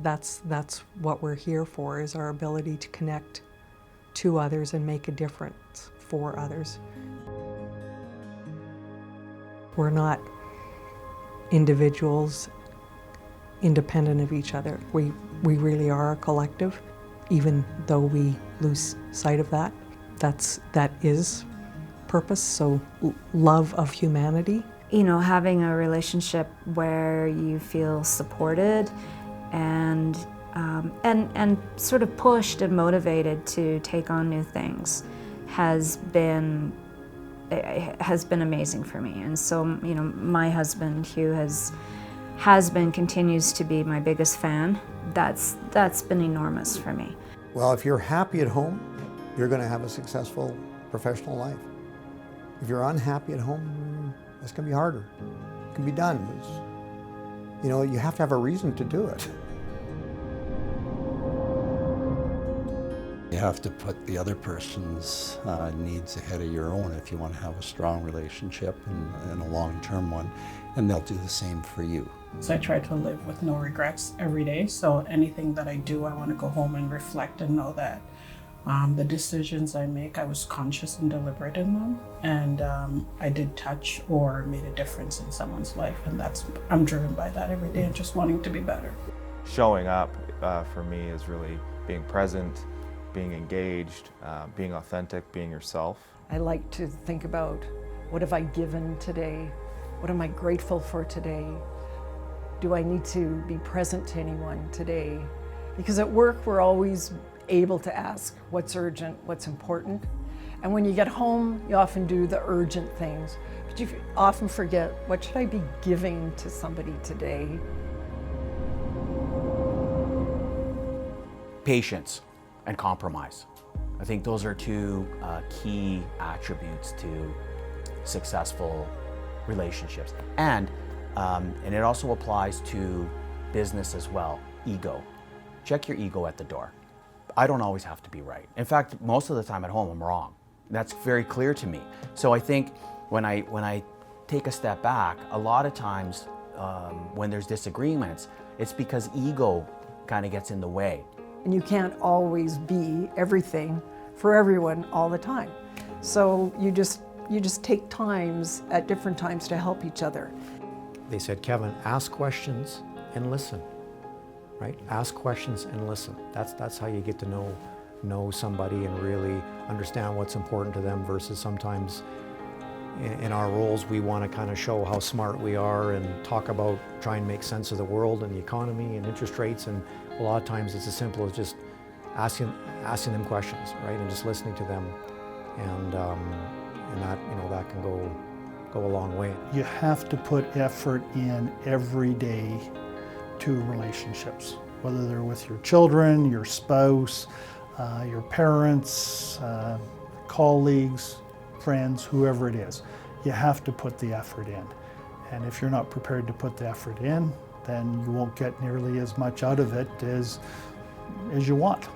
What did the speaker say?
That's what we're here for, is our ability to connect to others and make a difference for others. We're not individuals independent of each other. We really are a collective, even though we lose sight of that. That is purpose, so love of humanity. You know, having a relationship where you feel supported and sort of pushed and motivated to take on new things has been amazing for me. And so, you know, my husband Hugh has been, continues to be my biggest fan. That's been enormous for me. Well, if you're happy at home, you're going to have a successful professional life. If you're unhappy at home, it's going to be harder. It can be done. You know, you have to have a reason to do it. You have to put the other person's needs ahead of your own if you want to have a strong relationship and a long-term one, and they'll do the same for you. So I try to live with no regrets every day. So anything that I do, I want to go home and reflect and know that the decisions I make, I was conscious and deliberate in them, and I did touch or made a difference in someone's life, and I'm driven by that every day and just wanting to be better. Showing up for me is really being present, being engaged, being authentic, being yourself. I like to think about, what have I given today? What am I grateful for today? Do I need to be present to anyone today? Because at work, we're always able to ask what's urgent, what's important. And when you get home, you often do the urgent things, but you often forget, what should I be giving to somebody today? Patience and compromise. I think those are two key attributes to successful relationships. And it also applies to business as well. Ego. Check your ego at the door. I don't always have to be right. In fact, most of the time at home, I'm wrong. That's very clear to me. So I think when I take a step back, a lot of times when there's disagreements, it's because ego kind of gets in the way. And you can't always be everything for everyone all the time. So you just take times at different times to help each other. They said, Kevin, ask questions and listen, right? Ask questions and listen. That's how you get to know somebody and really understand what's important to them, versus sometimes in our roles we want to kind of show how smart we are and talk about trying to make sense of the world and the economy and interest rates, and a lot of times it's as simple as just asking them questions, right? And just listening to them, and that, you know, that can go a long way. You have to put effort in every day to relationships, whether they're with your children, your spouse, your parents, colleagues, friends, whoever it is. You have to put the effort in. And if you're not prepared to put the effort in, then you won't get nearly as much out of it as you want.